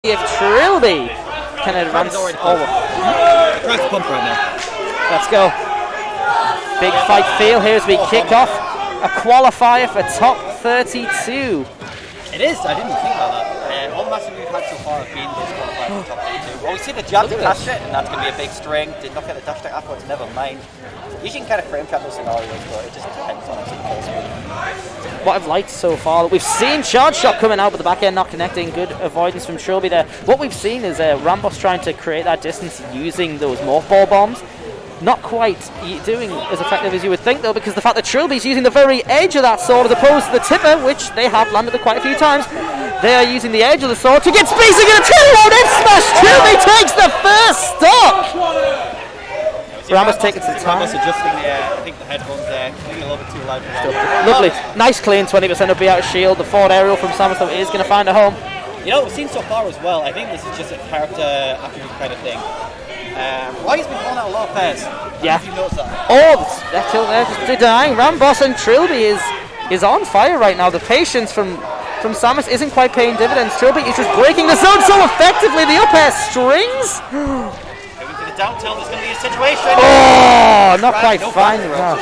If Trillbi can advance over. Press pump right now. Let's go. Big fight feel here as we kick off a qualifier for top 32. It is, I didn't think about that. All the matches we've had so far have been this qualifier for top 32. Well, we see the jab to catch it, and that's going to be a big string. Did not get the dash attack afterwards, never mind. You can kind of frame trap those scenarios, but it just depends on what I've liked so far, we've seen charge shot coming out, but the back end not connecting. Good avoidance from Trillbi there. What we've seen is RAMBOSS trying to create that distance using those morph ball bombs. Not quite doing as effective as you would think, though, because the fact that Trillbi's using the very edge of that sword as opposed to the tipper, which they have landed quite a few times. They are using the edge of the sword to get spacing and a two-load F smash. Trillbi takes the first stock. RAMBOSS taking some time. RAMBOSS adjusting I think the headphones there, maybe a little bit too loud for that. Lovely, nice clean 20% of B out of shield. The forward aerial from Samus though is going to find a home. You know what we've seen so far as well, I think this is just a character attribute kind of thing. Why he's been calling out a lot of pairs? Yeah. You notice that? Oh, that kill there just denying. RAMBOSS and Trillbi is on fire right now. The patience from Samus isn't quite paying dividends. Trillbi is just breaking the zone so effectively. The up air strings. Down tilt is going to be a situation. Oh, not quite finding that.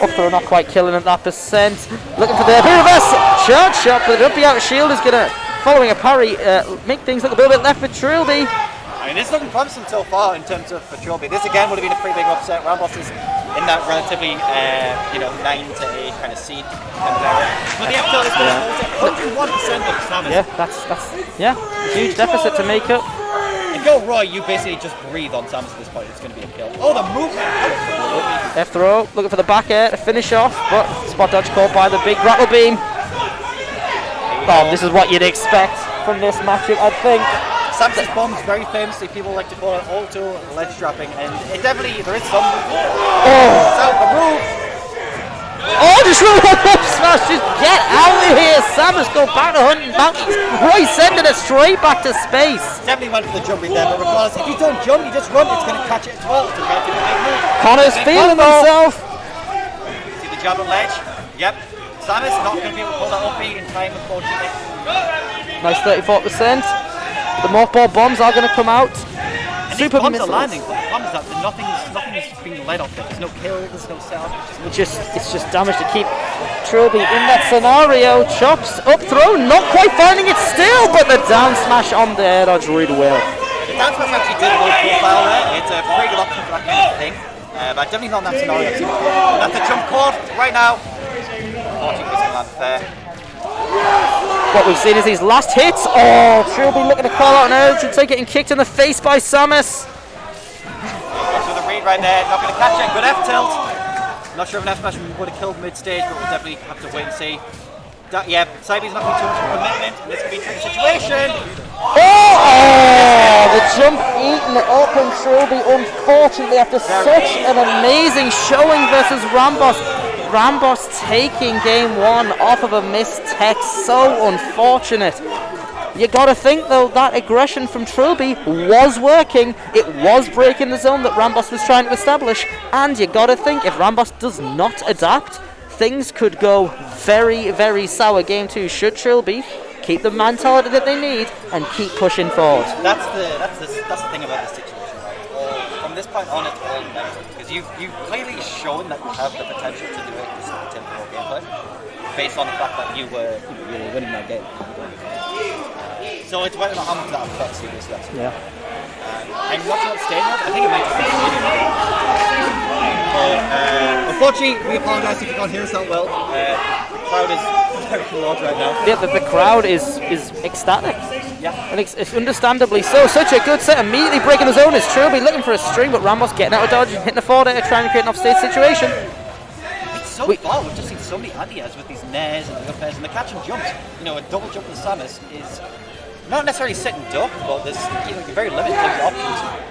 Up throw not quite killing at that percent. Looking for the reverse charge shot, but the up out shield is going to, following a parry, make things look a little bit left for Trillbi. I mean, it's looking promising so far in terms of for Trillbi. This again would have been a pretty big upset. RAMBOSS is in that relatively, 9 to 8 kind of seed kind of area. But the FTL is going to 101% of Samus. Yeah, that's huge deficit to make up. If you're Roy, you basically just breathe on Samus at this point. It's going to be a kill. Oh, the movement! F throw, looking for the back air to finish off, but spot dodge caught by the big rattle beam. Oh, this is what you'd expect from this matchup, I think. Samus's bombs, very famously, people like to call it auto ledge trapping, and it definitely, there is some. So, the move! Oh, just really up smash, just get out of here! Samus go back to hunting mountains. Roy sending it straight back to space. Definitely went for the jumping there, but regardless, if you don't jump, you just run, it's going to catch it as well. It's going to do a big move. Connor's feeling himself. See the jab on ledge? Yep. Samus not going to be able to pull that up in time, unfortunately. Nice 34%. The mothball bombs are going to come out. And super bombs missiles. Are landing, but the problem is that nothing's being led off it. There's no kill, there's no setup. It's just damage to keep Trillbi in that scenario. Chops, up throw, not quite finding it still, but the down smash on the air dodge really well. The down smash actually did a low profile there. It's a pretty good option for that kind of thing. But definitely not in that scenario I've seen before. That's the jump cord right now. Unfortunately, it's not fair. What we've seen is these last hits. Oh, Trillbi looking to call out an urge. Looks like getting kicked in the face by Samus. So the read right there, not going to catch it. Good F tilt. Not sure if an F smash would have killed mid stage, but we'll definitely have to wait and see. Yeah, Cybe's not going to be too much of a commitment. This could be a tricky situation. Oh, the jump eaten up and Trillbi, unfortunately, after such an amazing showing versus RAMBOSS. RAMBOSS taking game one off of a missed tech, so unfortunate. You gotta think though, that aggression from Trillbi was working. It was breaking the zone that RAMBOSS was trying to establish, and you gotta think if RAMBOSS does not adapt, things could go very, very sour game two should Trillbi keep the mentality that they need and keep pushing forward. That's the thing about this situation, right? From this point on, it's all mental, because you've clearly shown that you have the potential to do it with the temporal gameplay, based on the fact that you were winning that game. So it's whether or not how much that affects you this lesson. Yeah. I'm not sure what's staying I think it might just be unfortunately, we apologise if you can't hear us that well. The crowd is very large right now. Yeah, the crowd is ecstatic. Yeah. And it's understandably so. Such a good set. Immediately breaking the zone is Trillbi looking for a string, but RAMBOSS getting out of dodge and hitting the forward air, trying to create an offstage situation. So far, we've just seen so many ideas with these nairs and the up airs and the catch and jumps. A double jump with Samus is not necessarily sit and duck, but there's you're very limited in the options.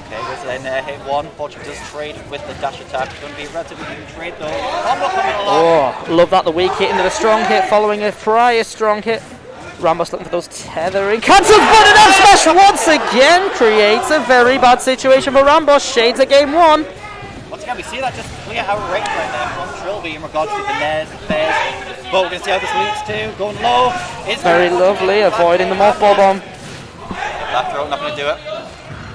Okay, goes then hit one. Fortune does trade with the dash attack. Going to be a relatively even trade though. Combo coming along. Oh, love that, the weak hit into the strong hit following a prior strong hit. RAMBOSS looking for those tethering. Cancels, but an F smash once again creates a very bad situation for RAMBOSS. Shades of game one. Once again, we see that just clear out range right there from Trillbi in regards to the nairs, the bears. But we're going to see how this leads to. Going low. Is Very lovely, avoiding the mothball bomb. Back throw, not going to do it.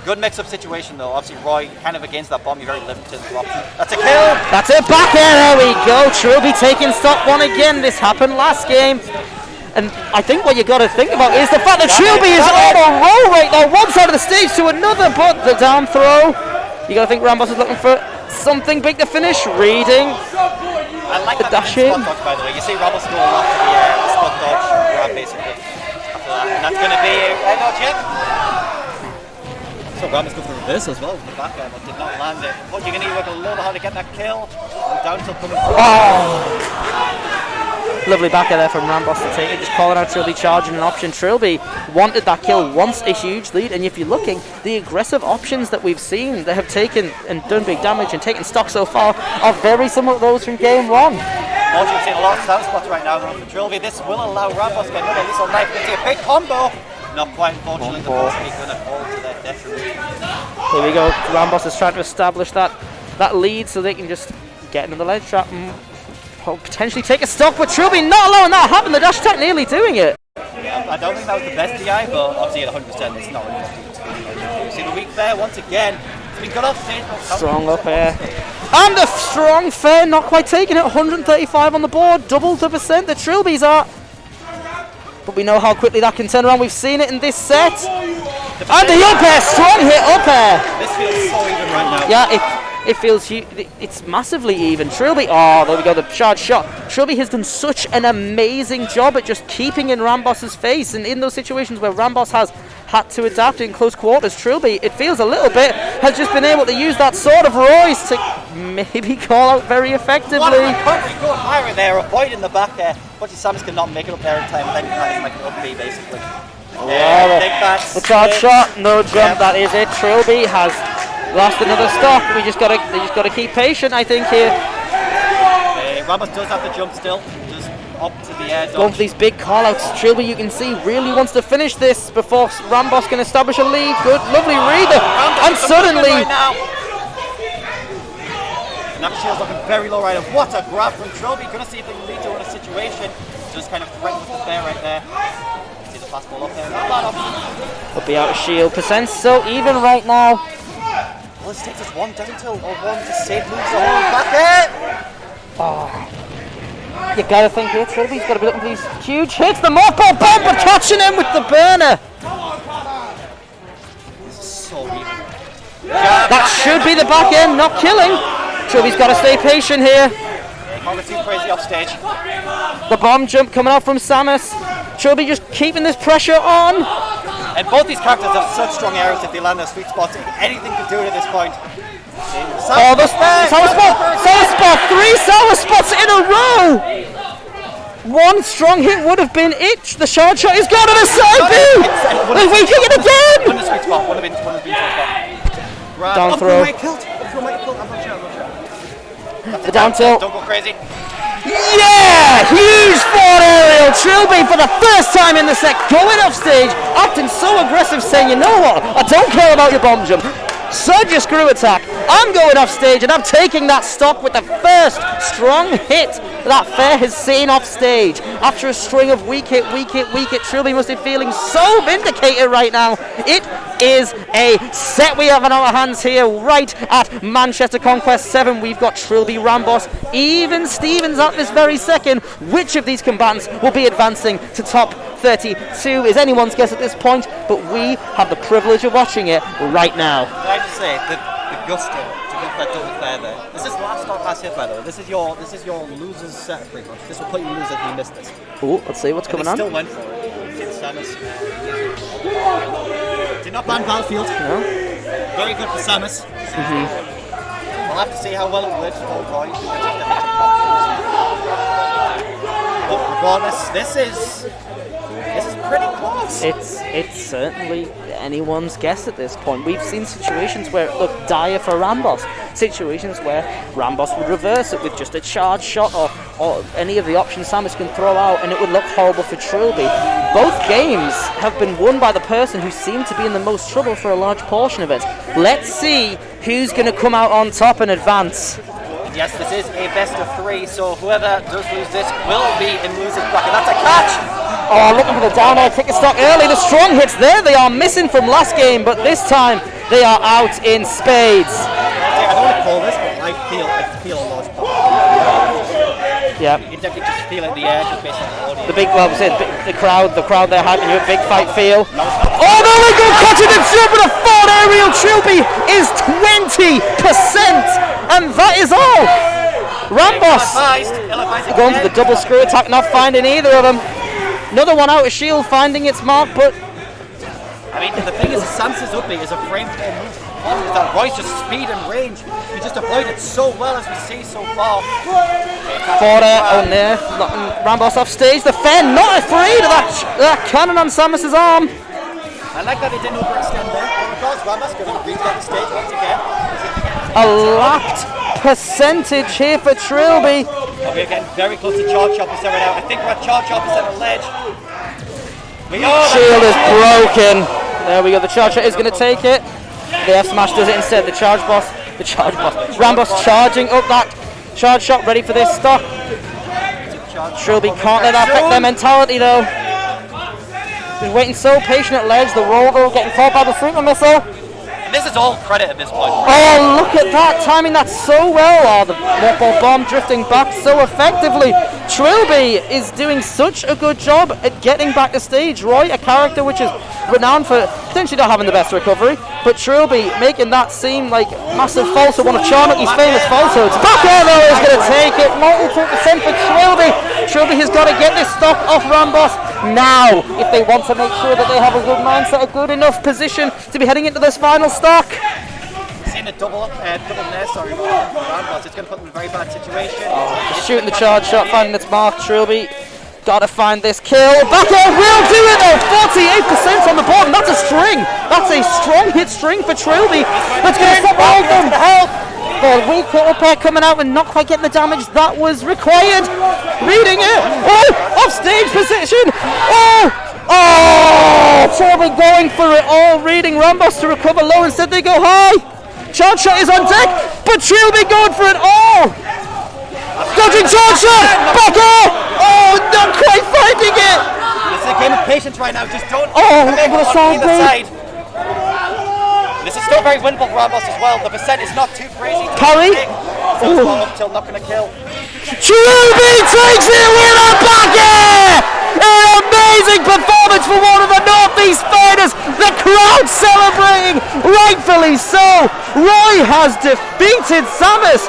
Good mix-up situation though. Obviously, Roy kind of against that bomb. You're very limited to option. That's a kill. That's it. Back air. There we go. Trillbi taking stock one again. This happened last game. And I think what you got to think about is the fact that Trillbi is on a roll right now, one side of the stage to another. But the down throw, you got to think Rambos is looking for something big to finish. Reading. I like the that dash in. Spot dodge, by the way. You see Rambos go a lot to the spot dodge grab basically. After that, and that's going to be a dodge hit. So Rambos go for reverse as well with the back air, but did not land it. But you're going to need to work a little hard to get that kill. Down till coming through. Lovely back air there from Rambos to take it. Just calling out Trillbi charging an option. Trillbi wanted that kill, wants a huge lead, and if you're looking, the aggressive options that we've seen that have taken and done big damage and taken stock so far are very similar to those from game one. Also, you've seen a lot of sound spots right now from Trillbi. This will allow Rambos to get another lethal knife. You can see a big combo. Not quite, unfortunately. The boss is going to fall to their detriment. Here we go. Rambos is trying to establish that lead so they can just get into the ledge trap and potentially take a stock, but Trillbi not allowing that happen. The dash attack nearly doing it. Yeah, I don't think that was the best DI, but obviously at 100% it's not really. You see the weak fair once again. It's been good off stage. Strong up air. And a strong fair, not quite taking it. 135 on the board, double the percent the Trillbis are. But we know how quickly that can turn around. We've seen it in this set. And the up air, strong hit up air. This feels so even right now. Yeah, it feels huge. It's massively even. Trillbi, oh, there we go, the charge shot. Trillbi has done such an amazing job at just keeping in Rambos's face, and in those situations where Rambos has had to adapt in close quarters, Trillbi, it feels a little bit, has just been able to use that sort of Royce to maybe call out very effectively. What a recovery, good fire there, avoiding the back there. But Samus cannot make it up there in time, and then kind of like an up B basically. Yeah, the charge shot, no jump, that is it. Trillbi has lost another stock. They just gotta keep patient, I think, here. Rambos does have the jump still, just up to the air. Going for these big call-outs. Trillbi, you can see, really wants to finish this before Rambos can establish a lead. Good, lovely read there. And suddenly... Right now. That shield's looking very low right now. What a grab from Trillbi. Gonna see if they can lead to a situation. Just kind of threatens the bear right there. See the fast ball up there. Not bad option. Will be out of shield. Percent so even right now. Well, this takes us one down tilt or one to save moves the whole back there. Oh. You gotta think here, Trillbi's gotta be looking for these huge hits. The mothball bomb, but catching him with the burner. This is so even. That should be the back end, not killing. Trillbi's gotta stay patient here. Can't get too crazy off stage. The bomb jump coming out from Samus. Trillbi just keeping this pressure on. And both these characters have such strong arrows if they land their sweet spots. Anything could do it at this point. Oh, the Sour Spot! 3 Sour Spots in a row! One strong hit would have been it. The shard shot is gone to the side B! They're waiting it again! One of the sweet spot, one of the sweet spot. Down throw. I'm not sure. The down tilt. Don't go crazy. Yeah! Huge forward aerial. Trillbi for the first time in the set going off stage, acting so aggressive, saying, you know what? I don't care about your bomb jump. Surge your screw attack. I'm going off stage and I'm taking that stock with the first strong hit that Fair has seen off stage. After a string of weak hit, Trillbi must be feeling so vindicated right now. It is a set we have in our hands here right at Manchester Conquest 7. We've got Trillbi, Rambos, even Stevens at this very second. Which of these combatants will be advancing to top 32 is anyone's guess at this point, but we have the privilege of watching it right now. Can I just say, the gusto to go for that double fair there. This is last stock last hit, by the way. This is your loser's set pretty much. This will put you loser if you miss this. Oh, let's see what's coming on. Still went for it. See the Samus. Did not ban Battlefield. No. Very good for Samus. We'll have to see how well it works for Roy. But regardless, this is pretty close. It's certainly anyone's guess at this point. We've seen situations where it looked dire for Rambos, situations where Rambos would reverse it with just a charge shot or any of the options Samus can throw out, and it would look horrible for Trillbi. Both games have been won by the person who seemed to be in the most trouble for a large portion of it. Let's see who's going to come out on top and advance. Yes, this is a best of 3, so whoever does lose this will be in loser's bracket. That's a catch! Oh, looking for the down air, ticket stock early. The strong hits there. They are missing from last game, but this time they are out in spades. I don't want to call this, but I feel a large pop. Yeah. You can definitely just feel it in the air, just based on the audio. The big, well, the crowd they're hyping you a big fight feel. Oh, there we go, catching the jump with a forward aerial. Trillbi is 20%, and that is all. RAMBOSS going for the double screw attack, not finding either of them. Another one out of shield, finding its mark, but I mean, the thing is, Samus' up B is a frame for move. That Roy's just speed and range. You just avoid it so well, as we see so far. Forward air on there, RAMBOSS off stage. The Fen not afraid of that cannon on Samus' arm. I like that he didn't overextend there. Because RAMBOSS going to reset the stage once again. A lapped percentage here for Trillbi. We're getting very close to charge shop percent right now. I think we're at charge shop percent of ledge. Shield is broken. There we go. The charge shot is going to take it. The F smash does it instead. The charge boss. RAMBOSS charging up that charge shot, ready for this stock. Trillbi can't let that affect their mentality though. He's waiting so patient at ledge. The roll getting caught by the super missile. This is all credit at this point. Oh, look at that, timing that so well. Oh, the morphle bomb drifting back so effectively. Trillbi is doing such a good job at getting back to stage. Roy, a character which is renowned for potentially not having the best recovery, but Trillbi making that seem like massive falsehood, one of Charnocky's famous falsehoods. Back air though is going to take it, 92% for Trillbi. Trillbi has got to get this stock off RAMBOSS now if they want to make sure that they have a good mindset, a good enough position to be heading into this final stock. Seeing a double nair, sorry, RAMBOSS, it's going to put them in a very bad situation. Shooting the charge shot, finding its mark. Trillbi gotta find this kill. Back air will do it though. 48% on the board, and that's a string. That's a strong hit string for Trillbi. That's going to stop all of them. The weak hit up air coming out and not quite getting the damage that was required. Reading it. Oh, off stage position. Oh, Trillbi going for it all. Reading RAMBOSS to recover low. Instead they go high. Charge shot is on deck, but Trillbi going for it all. Dodging charge shot. Back air. Oh, not quite finding it. This is a game of patience right now. Just don't. Oh, over the side. This is still very winnable for RAMBOSS as well. The percent is not too crazy. Parry. So it's up till not going to kill. Trillbi takes it with a back air. An amazing performance for one of the Northeast fighters. The crowd celebrating, rightfully so. Roy has defeated Samus